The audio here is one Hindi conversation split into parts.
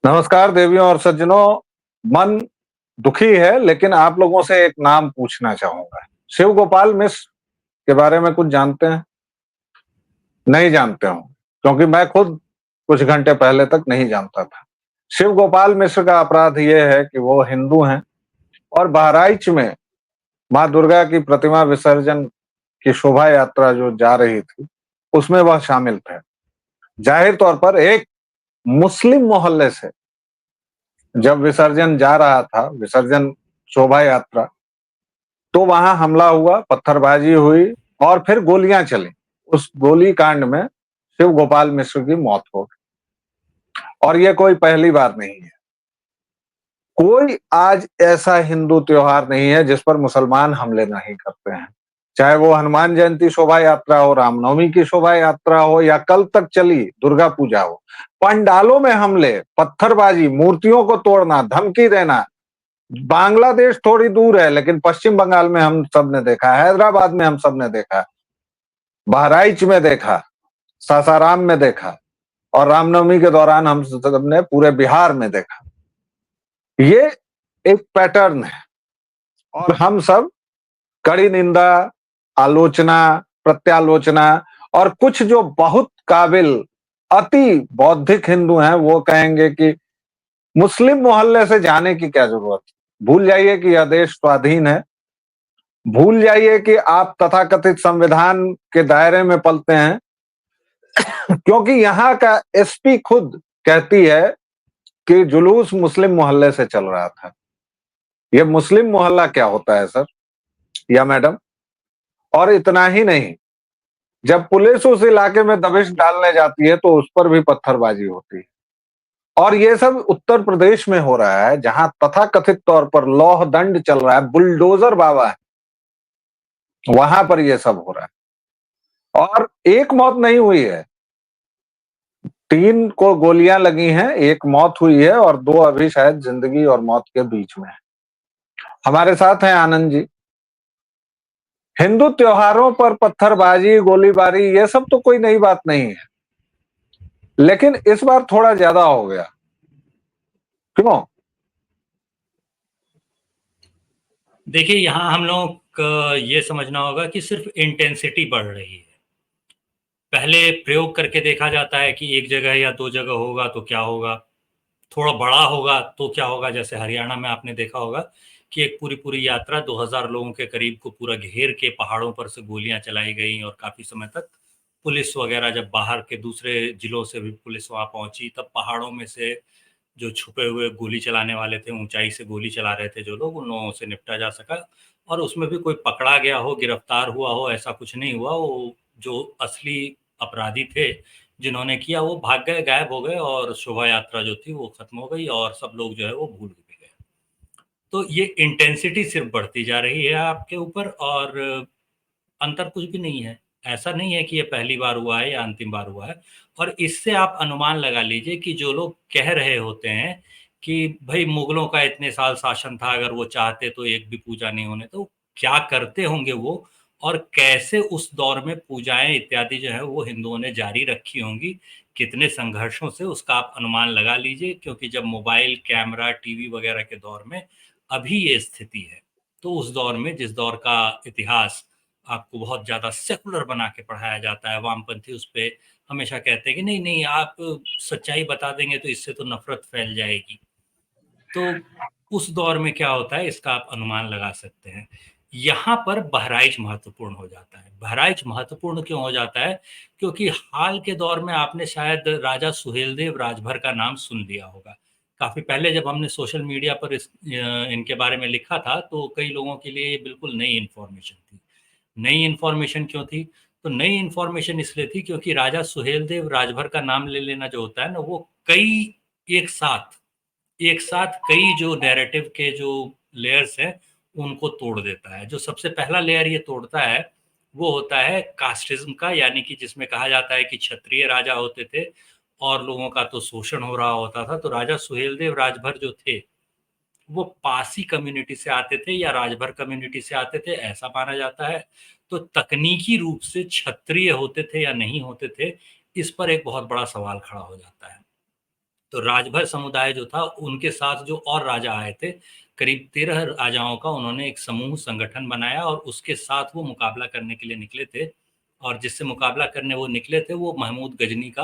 नमस्कार देवियों और सज्जनों। मन दुखी है लेकिन आप लोगों से एक नाम पूछना चाहूंगा। शिव गोपाल मिश्र के बारे में कुछ जानते हैं? नहीं जानते हो? क्योंकि मैं खुद कुछ घंटे पहले तक नहीं जानता था। शिव गोपाल मिश्र का अपराध यह है कि वो हिंदू हैं और बहराइच में माँ दुर्गा की प्रतिमा विसर्जन की शोभा यात्रा जो जा रही थी उसमें वह शामिल थे। जाहिर तौर पर एक मुस्लिम मोहल्ले से जब विसर्जन जा रहा था, विसर्जन शोभा यात्रा, तो वहां हमला हुआ, पत्थरबाजी हुई और फिर गोलियां चली। उस गोली कांड में शिव गोपाल मिश्र की मौत हो गई और ये कोई पहली बार नहीं है। कोई आज ऐसा हिंदू त्योहार नहीं है जिस पर मुसलमान हमले नहीं करते हैं, चाहे वो हनुमान जयंती शोभा यात्रा हो, रामनवमी की शोभा यात्रा हो या कल तक चली दुर्गा पूजा हो। पंडालों में हमले, पत्थरबाजी, मूर्तियों को तोड़ना, धमकी देना। बांग्लादेश थोड़ी दूर है लेकिन पश्चिम बंगाल में हम सब ने देखा, हैदराबाद में हम सब ने देखा, बहराइच में देखा, सासाराम में देखा और रामनवमी के दौरान हम सब ने पूरे बिहार में देखा। ये एक पैटर्न है और हम सब कड़ी निंदा, आलोचना, प्रत्यालोचना और कुछ जो बहुत काबिल अति बौद्धिक हिंदू हैं वो कहेंगे कि मुस्लिम मोहल्ले से जाने की क्या जरूरत। भूल जाइए कि यह देश स्वाधीन है, भूल जाइए कि आप तथाकथित संविधान के दायरे में पलते हैं, क्योंकि यहाँ का एसपी खुद कहती है कि जुलूस मुस्लिम मोहल्ले से चल रहा था। ये मुस्लिम मोहल्ला क्या होता है सर या मैडम? और इतना ही नहीं, जब पुलिस उस इलाके में दबिश डालने जाती है तो उस पर भी पत्थरबाजी होती है। और ये सब उत्तर प्रदेश में हो रहा है जहां तथाकथित तौर पर लौह दंड चल रहा है, बुलडोजर बाबा है, वहां पर ये सब हो रहा है। और एक मौत नहीं हुई है, 3 को गोलियां लगी हैं, एक मौत हुई है और 2 अभी शायद जिंदगी और मौत के बीच में है। हमारे साथ हैं आनंद जी। हिंदू त्योहारों पर पत्थरबाजी, गोलीबारी, ये सब तो कोई नई बात नहीं है, लेकिन इस बार थोड़ा ज्यादा हो गया। क्यों? देखिए, यहाँ हम लोग को ये समझना होगा कि सिर्फ इंटेंसिटी बढ़ रही है। पहले प्रयोग करके देखा जाता है कि एक जगह या 2 जगह होगा तो क्या होगा, थोड़ा बड़ा होगा तो क्या होगा। जैसे हरियाणा में आपने देखा होगा कि एक पूरी यात्रा 2000 लोगों के करीब को पूरा घेर के पहाड़ों पर से गोलियां चलाई गई और काफ़ी समय तक पुलिस वगैरह, जब बाहर के दूसरे जिलों से भी पुलिस वहाँ पहुंची, तब पहाड़ों में से जो छुपे हुए गोली चलाने वाले थे, ऊंचाई से गोली चला रहे थे जो लोग, उन लोगों से निपटा जा सका और उसमें भी कोई पकड़ा गया हो, गिरफ्तार हुआ हो, ऐसा कुछ नहीं हुआ। वो जो असली अपराधी थे जिन्होंने किया वो भाग गए, गायब हो गए और शोभा यात्रा जो थी वो खत्म हो गई और सब लोग जो है वो भूल भी गए। तो ये इंटेंसिटी सिर्फ बढ़ती जा रही है आपके ऊपर और अंतर कुछ भी नहीं है। ऐसा नहीं है कि ये पहली बार हुआ है या अंतिम बार हुआ है। और इससे आप अनुमान लगा लीजिए कि जो लोग कह रहे होते हैं कि भई मुगलों का इतने साल शासन था, अगर वो चाहते तो एक भी पूजा नहीं होने, तो क्या करते होंगे वो और कैसे उस दौर में पूजाएँ इत्यादि जो है वो हिंदुओं ने जारी रखी होंगी, कितने संघर्षों से, उसका आप अनुमान लगा लीजिए। क्योंकि जब मोबाइल, कैमरा, टीवी वगैरह के दौर में अभी ये स्थिति है, तो उस दौर में, जिस दौर का इतिहास आपको बहुत ज़्यादा सेकुलर बना के पढ़ाया जाता है, वामपंथी उस पे हमेशा कहते हैं कि नहीं, नहीं आप सच्चाई बता देंगे तो इससे तो नफ़रत फैल जाएगी। तो उस दौर में क्या होता है इसका आप अनुमान लगा सकते हैं। यहाँ पर बहराइच महत्वपूर्ण हो जाता है। बहराइच महत्वपूर्ण क्यों हो जाता है? क्योंकि हाल के दौर में आपने शायद राजा सुहेलदेव राजभर का नाम सुन लिया होगा। काफ़ी पहले जब हमने सोशल मीडिया पर इनके बारे में लिखा था तो कई लोगों के लिए ये बिल्कुल नई इन्फॉर्मेशन थी। नई इन्फॉर्मेशन क्यों थी? तो नई इन्फॉर्मेशन इसलिए थी क्योंकि राजा सुहेलदेव राजभर का नाम ले लेना जो होता है ना, वो कई एक साथ एक साथ कई जो नैरेटिव के जो लेयर्स हैं, उनको तोड़ देता है। जो सबसे पहला लेयर ये तोड़ता है, वो होता है कास्टिज़्म का, यानी कि जिसमें कहा जाता है कि क्षत्रिय राजा होते थे और लोगों का तो शोषण हो रहा होता था। तो राजा सुहेलदेव राजभर जो थे, वो पासी कम्युनिटी से आते थे या राजभर कम्युनिटी से आते थे, ऐसा माना जाता है। तो तकनीकी रूप से क्षत्रिय होते थे या नहीं होते थे, इस पर एक बहुत बड़ा सवाल खड़ा हो जाता है। तो राजभर समुदाय जो था, उनके साथ जो और राजा आए थे, करीब 13 राजाओं का उन्होंने एक समूह संगठन बनाया और उसके साथ वो मुकाबला करने के लिए निकले थे। और जिससे मुकाबला करने वो निकले थे वो महमूद गजनी का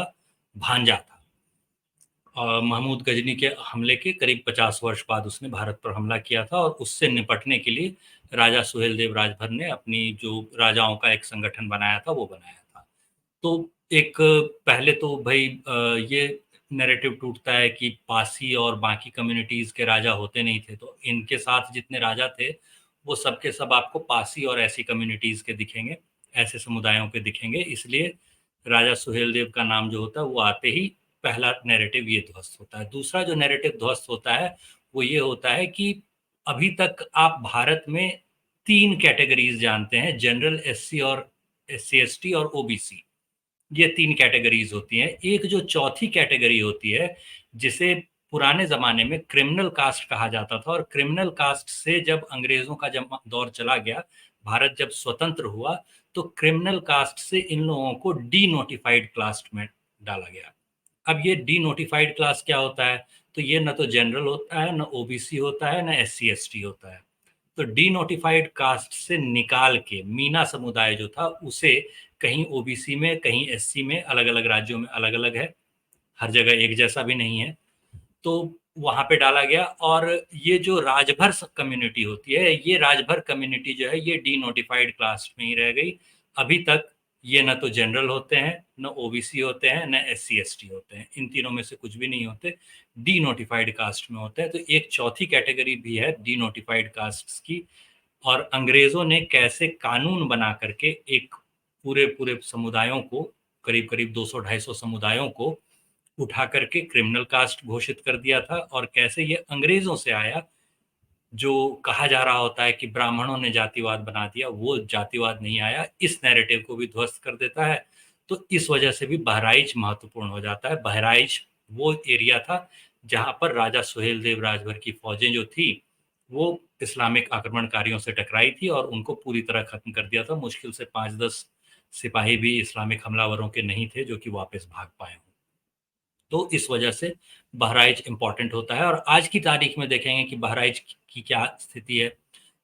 भांजा था। महमूद गजनी के हमले के करीब 50 वर्ष बाद उसने भारत पर हमला किया था और उससे निपटने के लिए राजा सुहेलदेव राजभर ने अपनी जो राजाओं का एक संगठन बनाया था वो बनाया था। तो एक पहले तो भाई ये नैरेटिव टूटता है कि पासी और बाकी कम्युनिटीज के राजा होते नहीं थे, तो इनके साथ जितने राजा थे वो सब के सब आपको पासी और ऐसी कम्युनिटीज के दिखेंगे, ऐसे समुदायों के दिखेंगे। इसलिए राजा सुहेलदेव का नाम जो होता है वो आते ही पहला नैरेटिव ये ध्वस्त होता है। दूसरा जो नैरेटिव ध्वस्त होता है वो ये होता है कि अभी तक आप भारत में 3 कैटेगरीज जानते हैं, जनरल, एससी और एससी एसटी और ओबीसी। ये 3 कैटेगरीज होती हैं। एक जो चौथी कैटेगरी होती है जिसे पुराने ज़माने में क्रिमिनल कास्ट कहा जाता था, और क्रिमिनल कास्ट से जब अंग्रेज़ों का जब दौर चला गया, भारत जब स्वतंत्र हुआ, तो क्रिमिनल कास्ट से इन लोगों को डी नोटिफाइड क्लास में डाला गया। अब ये डी नोटिफाइड क्लास क्या होता है? तो ये न तो जनरल होता है, न ओबीसी होता है, न एससी एसटी होता है। तो डी नोटिफाइड कास्ट से निकाल के मीना समुदाय जो था उसे कहीं ओबीसी में, कहीं एससी में, अलग अलग राज्यों में अलग अलग है, हर जगह एक जैसा भी नहीं है, तो वहां पे डाला गया। और ये जो राजभर कम्युनिटी होती है, ये राजभर कम्युनिटी जो है ये डी नोटिफाइड क्लास में ही रह गई। अभी तक ये न तो जनरल होते हैं, न ओबीसी होते हैं, न एससी एसटी होते हैं, इन तीनों में से कुछ भी नहीं होते, डी नोटिफाइड कास्ट में होते हैं। तो एक चौथी कैटेगरी भी है डी नोटिफाइड कास्ट की। और अंग्रेजों ने कैसे कानून बना करके एक पूरे पूरे समुदायों को, करीब करीब 200-250 समुदायों को उठा करके क्रिमिनल कास्ट घोषित कर दिया था, और कैसे ये अंग्रेजों से आया। जो कहा जा रहा होता है कि ब्राह्मणों ने जातिवाद बना दिया, वो जातिवाद नहीं आया, इस नैरेटिव को भी ध्वस्त कर देता है। तो इस वजह से भी बहराइच महत्वपूर्ण हो जाता है। बहराइच वो एरिया था जहां पर राजा सुहेलदेव राजभर की फौजें जो थी वो इस्लामिक आक्रमणकारियों से टकराई थी और उनको पूरी तरह खत्म कर दिया था। मुश्किल से 5-10 सिपाही भी इस्लामिक हमलावरों के नहीं थे जो कि वापस भाग पाए हों। तो इस वजह से बहराइच इंपॉर्टेंट होता है। और आज की तारीख में देखेंगे कि बहराइच की क्या स्थिति है।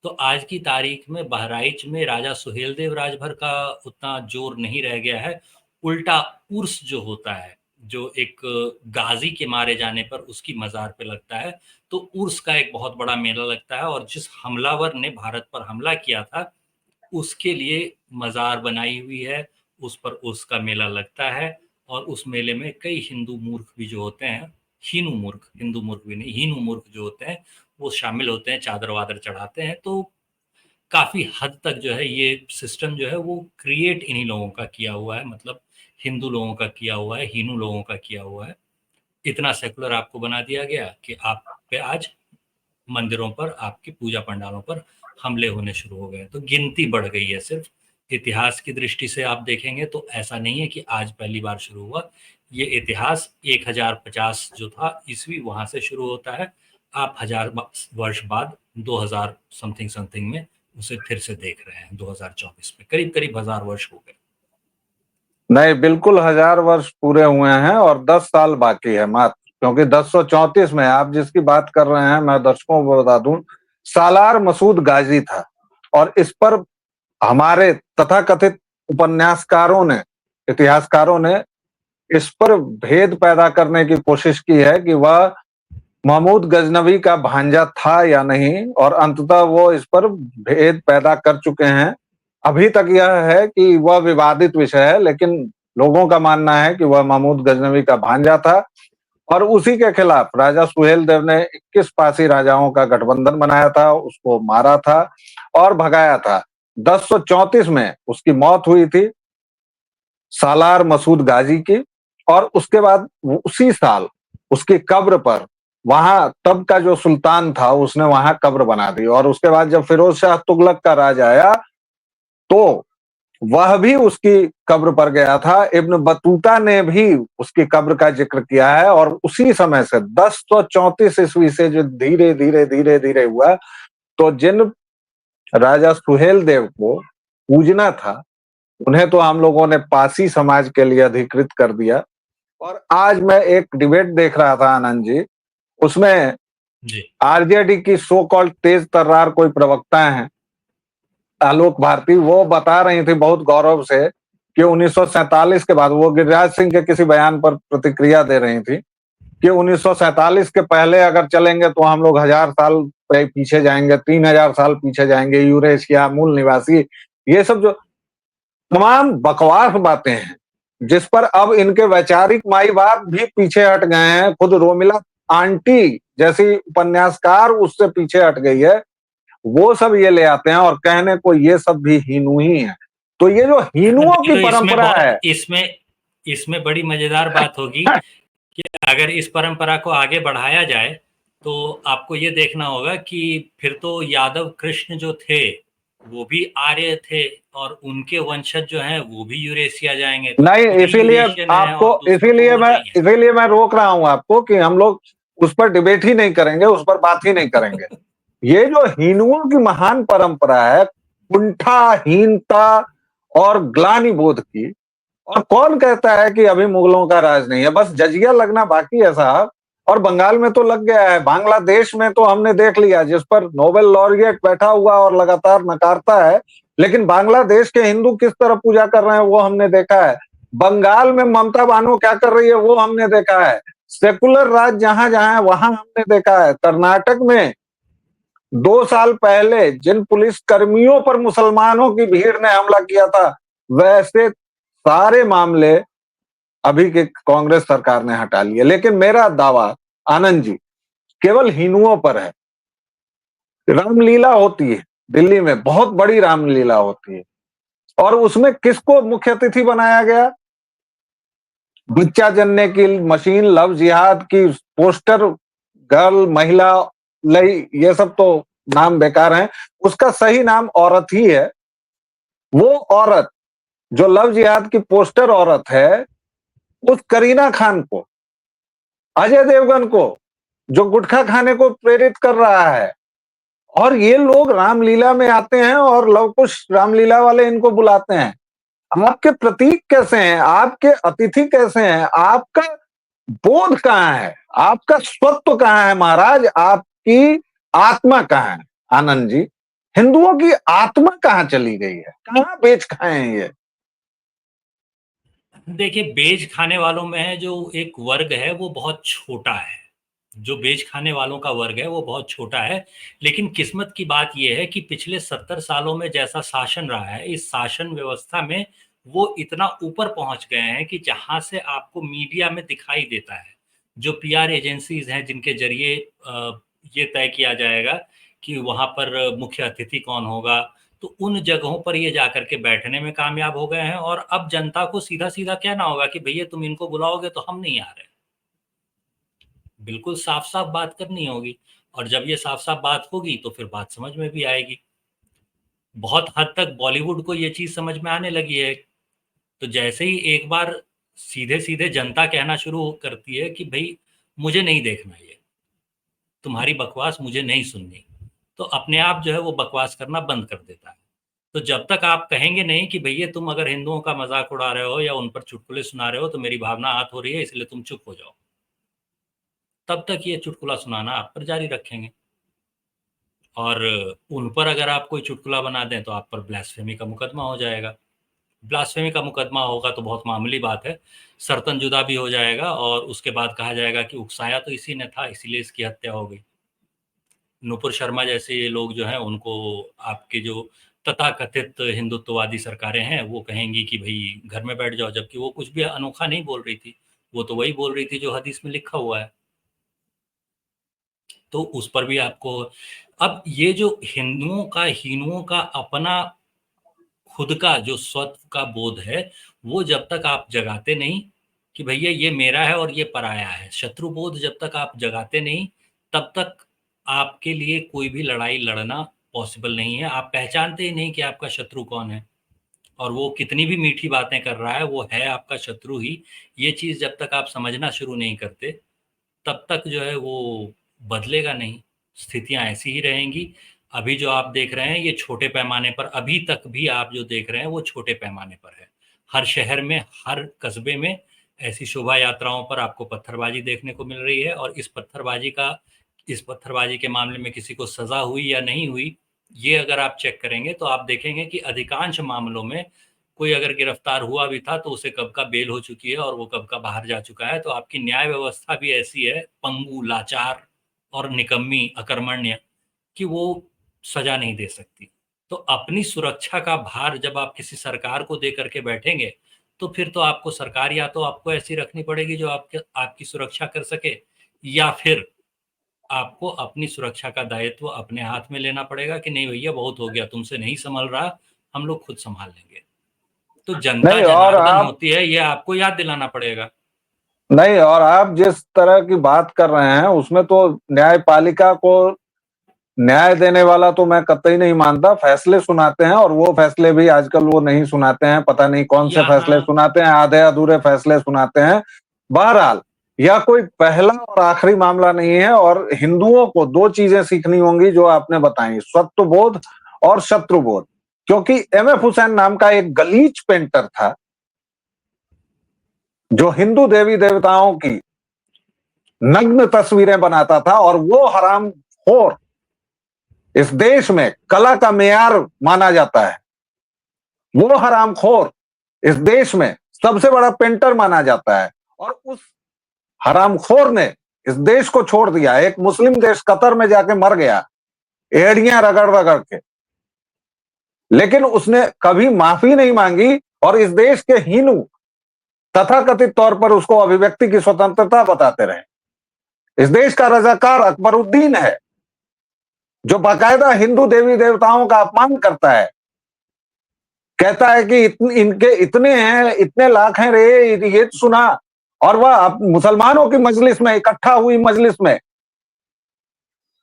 तो आज की तारीख में बहराइच में राजा सुहेलदेव राजभर का उतना जोर नहीं रह गया है। उल्टा उर्स जो होता है, जो एक गाजी के मारे जाने पर उसकी मज़ार पे लगता है, तो उर्स का एक बहुत बड़ा मेला लगता है। और जिस हमलावर ने भारत पर हमला किया था उसके लिए मज़ार बनाई हुई है, उस पर उसका मेला लगता है। और उस मेले में कई हिंदू मूर्ख भी जो होते हैं, हीनू मूर्ख, हिंदू मूर्ख भी नहीं, हीनू मूर्ख जो होते हैं वो शामिल होते हैं, चादर-वादर चढ़ाते हैं। तो काफ़ी हद तक जो है ये सिस्टम जो है वो क्रिएट इन्हीं लोगों का किया हुआ है, मतलब हिंदू लोगों का किया हुआ है, हीनू लोगों का किया हुआ है। इतना सेकुलर आपको बना दिया गया कि आप पे आज मंदिरों पर, आपकी पूजा पंडालों पर हमले होने शुरू हो गए। तो गिनती बढ़ गई है। सिर्फ इतिहास की दृष्टि से आप देखेंगे तो ऐसा नहीं है कि आज पहली बार शुरू हुआ। ये इतिहास 1050 जो था ईस्वी, वहां से शुरू होता है। आप 1000 वर्ष बाद 2000 समथिंग समथिंग में उसे फिर से देख रहे हैं। 2024 में करीब करीब 1000 वर्ष हो गए। नहीं, बिल्कुल 1000 वर्ष पूरे हुए हैं और 10 साल बाकी है मात्र। क्योंकि 1034 में आप जिसकी बात कर रहे हैं, मैं दर्शकों को बता दूं, सालार मसूद गाजी था। और इस पर हमारे तथाकथित उपन्यासकारों ने, इतिहासकारों ने इस पर भेद पैदा करने की कोशिश की है कि वह महमूद गजनवी का भांजा था या नहीं, और अंततः वो इस पर भेद पैदा कर चुके हैं। अभी तक यह है कि वह विवादित विषय है, लेकिन लोगों का मानना है कि वह महमूद गजनवी का भांजा था। और उसी के खिलाफ राजा सुहेलदेव ने 21 पासी राजाओं का गठबंधन बनाया था, उसको मारा था और भगाया था। 1034 में उसकी मौत हुई थी, सालार मसूद गाजी की। और उसके बाद उसी साल उसकी कब्र पर, वहां तब का जो सुल्तान था उसने वहां कब्र बना दी। और उसके बाद जब फिरोज शाह तुगलक का राज आया तो वह भी उसकी कब्र पर गया था। इब्न बतूता ने भी उसकी कब्र का जिक्र किया है। और उसी समय से 1034 ईस्वी से जो धीरे धीरे धीरे धीरे हुआ, तो जिन राजा सुहेलदेव को पूजना था उन्हें तो हम लोगों ने पासी समाज के लिए अधिकृत कर दिया। और आज मैं एक डिबेट देख रहा था आनंद जी, उसमें जी आरजेडी की सो कॉल्ड तेज तर्रार कोई प्रवक्ता हैं, आलोक भारती, वो बता रही थी बहुत गौरव से कि 1947 के बाद, वो गिरिराज सिंह के किसी बयान पर प्रतिक्रिया दे रही थी कि 1947 के पहले अगर चलेंगे तो हम लोग 1000 साल पीछे जाएंगे, 3000 साल पीछे जाएंगे, यूरेशिया, मूल निवासी, ये सब जो तमाम बकवास बातें हैं, जिस पर अब इनके वैचारिक माई बाप भी पीछे हट गए हैं। खुद रोमिला आंटी जैसी उपन्यासकार उससे पीछे हट गई है। वो सब ये ले आते हैं और कहने को ये सब भी हीनू ही है। तो ये जो हीनुओं देखिए, की तो इसमें परंपरा बहुत है, इसमें बड़ी मजेदार बात होगी कि अगर इस परंपरा को आगे बढ़ाया जाए तो आपको ये देखना होगा कि फिर तो यादव कृष्ण जो थे वो भी आर्य थे और उनके वंशज जो हैं वो भी यूरेशिया जाएंगे, तो नहीं, खुद ही इसीलिए यूरेशियन है आपको, और दूसरा तो वो नहीं है। इसीलिए मैं रोक रहा हूं आपको कि हम लोग उस पर डिबेट ही नहीं करेंगे, उस पर बात ही नहीं करेंगे। ये जो हिंदुओं की महान परंपरा है, कुंठा, हीनता और ग्लानि बोध की, और कौन कहता है कि अभी मुगलों का राज नहीं है? बस जजिया लगना बाकी है साहब। और बंगाल में तो लग गया है, बांग्लादेश में तो हमने देख लिया, जिस पर नोबेल लॉरिएट बैठा हुआ और लगातार नकारता है, लेकिन बांग्लादेश के हिंदू किस तरह पूजा कर रहे हैं वो हमने देखा है। बंगाल में ममता बानो क्या कर रही है वो हमने देखा है। सेकुलर राज जहां जहां है वहां हमने देखा है। कर्नाटक में 2 साल पहले जिन पुलिस कर्मियों पर मुसलमानों की भीड़ ने हमला किया था, वैसे सारे मामले अभी के कांग्रेस सरकार ने हटा लिए। लेकिन मेरा दावा आनंद जी केवल हिंदुओं पर है। रामलीला होती है दिल्ली में, बहुत बड़ी रामलीला होती है, और उसमें किसको मुख्य अतिथि बनाया गया? बच्चा जनने की मशीन, लव जिहाद की पोस्टर गर्ल, महिला, लई, ये सब तो नाम बेकार हैं। उसका सही औरत औरत ही है। वो औरत जो लव जिहाद की पोस्टर औरत है, उस करीना खान को, अजय देवगन को, जो गुटखा खाने को प्रेरित कर रहा है, और ये लोग रामलीला में आते हैं और लव कुश रामलीला वाले इनको बुलाते हैं। आपके प्रतीक कैसे हैं? आपके अतिथि कैसे हैं? आपका बोध कहाँ है? आपका स्वत्व कहाँ है महाराज? आपकी आत्मा कहाँ है आनंद जी? हिंदुओं की आत्मा कहाँ चली गई है? कहाँ बेच खाए हैं ये? देखिए, बेज खाने वालों में जो एक वर्ग है वो बहुत छोटा है। जो बेच खाने वालों का वर्ग है वो बहुत छोटा है। लेकिन किस्मत की बात यह है कि पिछले 70 सालों में जैसा शासन रहा है, इस शासन व्यवस्था में वो इतना ऊपर पहुंच गए हैं कि जहां से आपको मीडिया में दिखाई देता है, जो पीआर एजेंसीज हैं जिनके जरिए ये तय किया जाएगा कि वहां पर मुख्य अतिथि कौन होगा, तो उन जगहों पर ये जाकर के बैठने में कामयाब हो गए हैं। और अब जनता को सीधा सीधा कहना होगा कि भैया तुम इनको बुलाओगे तो हम नहीं आ रहे। बिल्कुल साफ साफ बात करनी होगी, और जब ये साफ साफ बात होगी तो फिर बात समझ में भी आएगी। बहुत हद तक बॉलीवुड को ये चीज समझ में आने लगी है। तो जैसे ही एक बार सीधे सीधे जनता कहना शुरू करती है कि भाई मुझे नहीं देखना ये, तुम्हारी बकवास मुझे नहीं सुननी, तो अपने आप जो है वो बकवास करना बंद कर देता है। तो जब तक आप कहेंगे नहीं कि भैया तुम अगर हिंदुओं का मजाक उड़ा रहे हो या उन पर चुटकुले सुना रहे हो तो मेरी भावना आहत हो रही है, इसलिए तुम चुप हो जाओ, तब तक ये चुटकुला सुनाना आप पर जारी रखेंगे। और उन पर अगर आप कोई चुटकुला बना दें तो आप पर ब्लास्फेमी का मुकदमा हो जाएगा। ब्लास्फेमी का मुकदमा होगा तो बहुत मामूली बात है, सर्तन जुदा भी हो जाएगा और उसके बाद कहा जाएगा कि उकसाया तो इसी ने था, इसीलिए इसकी हत्या हो गई। नुपुर शर्मा जैसे लोग जो हैं उनको आपके जो तथाकथित हिंदुत्ववादी सरकारें हैं वो कहेंगी कि भाई घर में बैठ जाओ, जबकि वो कुछ भी अनोखा नहीं बोल रही थी, वो तो वही बोल रही थी जो हदीस में लिखा हुआ है। तो उस पर भी आपको, अब ये जो हिंदुओं का अपना खुद का जो स्वत्व का बोध है, वो जब तक आप जगाते नहीं कि भैया ये मेरा है और ये पराया है, शत्रु बोध जब तक आप जगाते नहीं, तब तक आपके लिए कोई भी लड़ाई लड़ना पॉसिबल नहीं है। आप पहचानते ही नहीं कि आपका शत्रु कौन है, और वो कितनी भी मीठी बातें कर रहा है वो है आपका शत्रु ही। ये चीज़ जब तक आप समझना शुरू नहीं करते तब तक जो है वो बदलेगा नहीं, स्थितियां ऐसी ही रहेंगी। अभी जो आप देख रहे हैं ये छोटे पैमाने पर, अभी तक भी आप जो देख रहे हैं वो छोटे पैमाने पर है। हर शहर में, हर कस्बे में ऐसी शोभा यात्राओं पर आपको पत्थरबाजी देखने को मिल रही है। और इस पत्थरबाजी के मामले में किसी को सजा हुई या नहीं हुई, ये अगर आप चेक करेंगे तो आप देखेंगे कि अधिकांश मामलों में कोई अगर गिरफ्तार हुआ भी था तो उसे कब का बेल हो चुकी है और वो कब का बाहर जा चुका है। तो आपकी न्याय व्यवस्था भी ऐसी है पंगु, लाचार और निकम्मी, अकर्मण्य, कि वो सजा नहीं दे सकती। तो अपनी सुरक्षा का भार जब आप किसी सरकार को दे करके बैठेंगे, तो फिर तो आपको सरकार या तो आपको ऐसी रखनी पड़ेगी जो आपकी सुरक्षा कर सके, या फिर आपको अपनी सुरक्षा का दायित्व अपने हाथ में लेना पड़ेगा कि नहीं भैया बहुत हो गया, तुमसे नहीं संभल रहा, हम लोग खुद संभाल लेंगे। तो जनता नहीं, और जनार्दन आप होती है, ये आपको याद दिलाना पड़ेगा। नहीं, और आप जिस तरह की बात कर रहे हैं उसमें तो न्यायपालिका को न्याय देने वाला तो मैं कतई नहीं मानता। फैसले सुनाते हैं, और वो फैसले भी आजकल वो नहीं सुनाते हैं, पता नहीं कौन से फैसले यहाँ सुनाते हैं, आधे अधूरे फैसले सुनाते हैं। बहरहाल, यह कोई पहला और आखिरी मामला नहीं है, और हिंदुओं को दो चीजें सीखनी होंगी जो आपने बताई, स्वत्वबोध और शत्रुबोध। क्योंकि एम.एफ. हुसैन नाम का एक गलीच पेंटर था जो हिंदू देवी देवताओं की नग्न तस्वीरें बनाता था, और वो हरामखोर इस देश में कला का मेयार माना जाता है। वो हरामखोर इस देश में सबसे बड़ा पेंटर माना जाता है, और उस हरामखोर ने इस देश को छोड़ दिया। एक मुस्लिम देश कतर में जाके मर गया, एड़ियां रगड़ रगड़ के, लेकिन उसने कभी माफी नहीं मांगी, और इस देश के हिंदू तथाकथित तौर पर उसको अभिव्यक्ति की स्वतंत्रता बताते रहे। इस देश का रजाकार अकबरुद्दीन है, जो बाकायदा हिंदू देवी देवताओं का अपमान करता है, कहता है कि इनके इतने हैं, इतने लाख हैं रे, ये सुना। और वह मुसलमानों की मजलिस में, इकट्ठा हुई मजलिस में,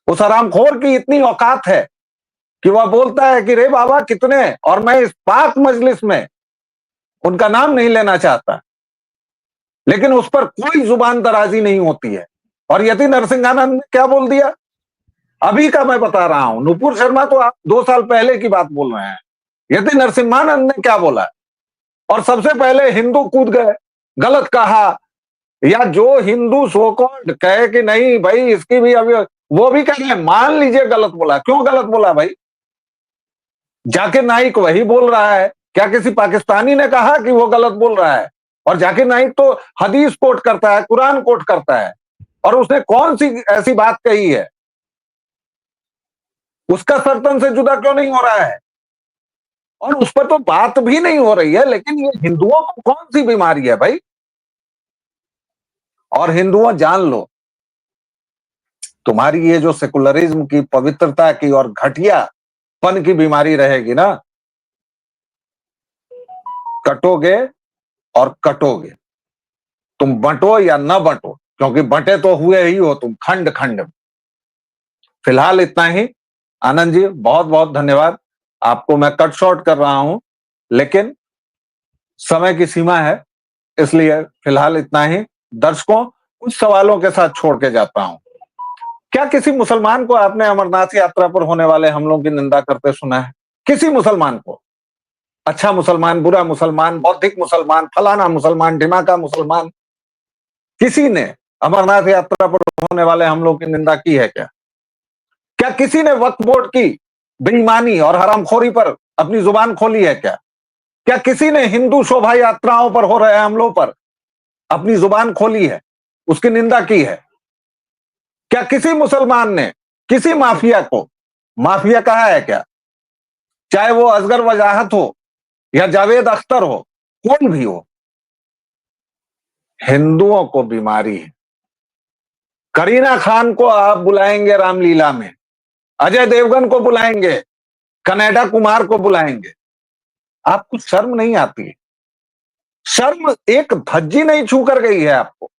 उस हरामखोर की इतनी औकात है कि वह बोलता है कि रे बाबा कितने, और मैं इस पाक मजलिस में उनका नाम नहीं लेना चाहता, लेकिन उस पर कोई जुबान दराजी नहीं होती है। और यति नरसिंहानंद ने क्या बोल दिया, अभी का मैं बता रहा हूं। नुपुर शर्मा तो आप 2 साल पहले की बात बोल रहे हैं। यति नरसिम्हानंद ने क्या बोला, और सबसे पहले हिंदू कूद गए, गलत कहा। या जो हिंदू सो कॉल्ड कहे कि नहीं भाई इसकी भी अभी, वो भी कह रहे हैं मान लीजिए गलत बोला। क्यों गलत बोला भाई? जाकिर नाइक वही बोल रहा है। क्या किसी पाकिस्तानी ने कहा कि वो गलत बोल रहा है? और जाकिर नाइक तो हदीस कोट करता है, कुरान कोट करता है, और उसने कौन सी ऐसी बात कही है? उसका सर्तन से जुदा क्यों नहीं हो रहा है? और उस पर तो बात भी नहीं हो रही है। लेकिन ये हिंदुओं को कौन सी बीमारी है भाई? और हिंदुओं जान लो, तुम्हारी ये जो सेकुलरिज्म की, पवित्रता की और घटियापन की बीमारी रहेगी ना, कटोगे और कटोगे। तुम बंटो या न बंटो, क्योंकि बंटे तो हुए ही हो तुम खंड खंड में। फिलहाल इतना ही। आनंद जी बहुत बहुत धन्यवाद। आपको मैं कट शॉर्ट कर रहा हूं, लेकिन समय की सीमा है, इसलिए फिलहाल इतना ही। दर्शकों, कुछ सवालों के साथ छोड़ के जाता हूं। क्या किसी मुसलमान को आपने अमरनाथ यात्रा पर होने वाले हमलों की निंदा करते सुना है? किसी मुसलमान को? अच्छा मुसलमान, बुरा मुसलमान, बौद्धिक मुसलमान, फलाना मुसलमान, ढिमाका मुसलमान, किसी ने अमरनाथ यात्रा पर होने वाले हमलों की निंदा की है क्या? क्या किसी ने वक्फ बोर्ड की बेईमानी और हरामखोरी पर अपनी जुबान खोली है क्या? क्या किसी ने हिंदू शोभा यात्राओं पर हो रहे हमलों पर अपनी जुबान खोली है, उसकी निंदा की है? क्या किसी मुसलमान ने किसी माफिया को माफिया कहा है क्या? चाहे वो असगर वजाहत हो या जावेद अख्तर हो, कोई भी हो। हिंदुओं को बीमारी है। करीना खान को आप बुलाएंगे रामलीला में, अजय देवगन को बुलाएंगे, कनाडा कुमार को बुलाएंगे, आपको शर्म नहीं आती? शर्म एक धज्जी नहीं छू कर गई है आपको?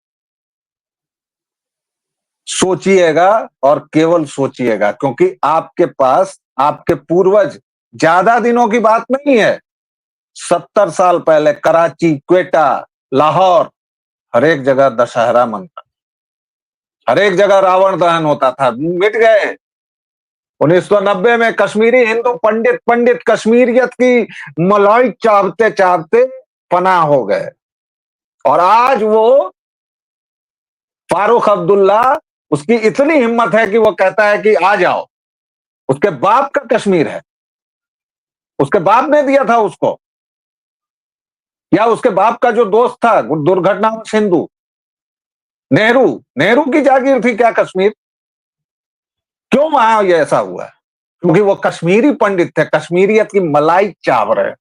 सोचिएगा, और केवल सोचिएगा, क्योंकि आपके पास, आपके पूर्वज, ज्यादा दिनों की बात नहीं है, 70 साल पहले कराची, क्वेटा, लाहौर, हर एक जगह दशहरा मनता, हर एक जगह रावण दहन होता था, मिट गए। 1990 में कश्मीरी हिंदू पंडित कश्मीरियत की मलाई चावते चावते पनाह हो गए, और आज वो फारूक अब्दुल्ला, उसकी इतनी हिम्मत है कि वो कहता है कि आ जाओ। उसके बाप का कश्मीर है, उसके बाप ने दिया था उसको, या उसके बाप का जो दोस्त था दुर्घटनावश हिंदू नेहरू, नेहरू की जागीर थी क्या कश्मीर? क्यों वहां ये ऐसा हुआ है? क्योंकि वो कश्मीरी पंडित थे, कश्मीरियत की मलाई चाव रहे।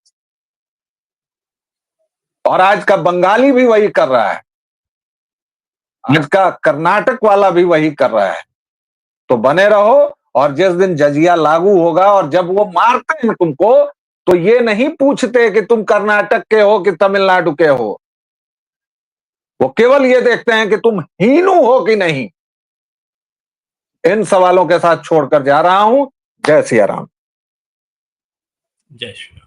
और आज का बंगाली भी वही कर रहा है, आज का कर्नाटक वाला भी वही कर रहा है। तो बने रहो, और जिस दिन जजिया लागू होगा और जब वो मारते हैं तुमको, तो ये नहीं पूछते कि तुम कर्नाटक के हो कि तमिलनाडु के हो, वो केवल ये देखते हैं कि तुम हीनू हो कि नहीं। इन सवालों के साथ छोड़कर जा रहा हूं। जय सिया राम। जय श्री राम।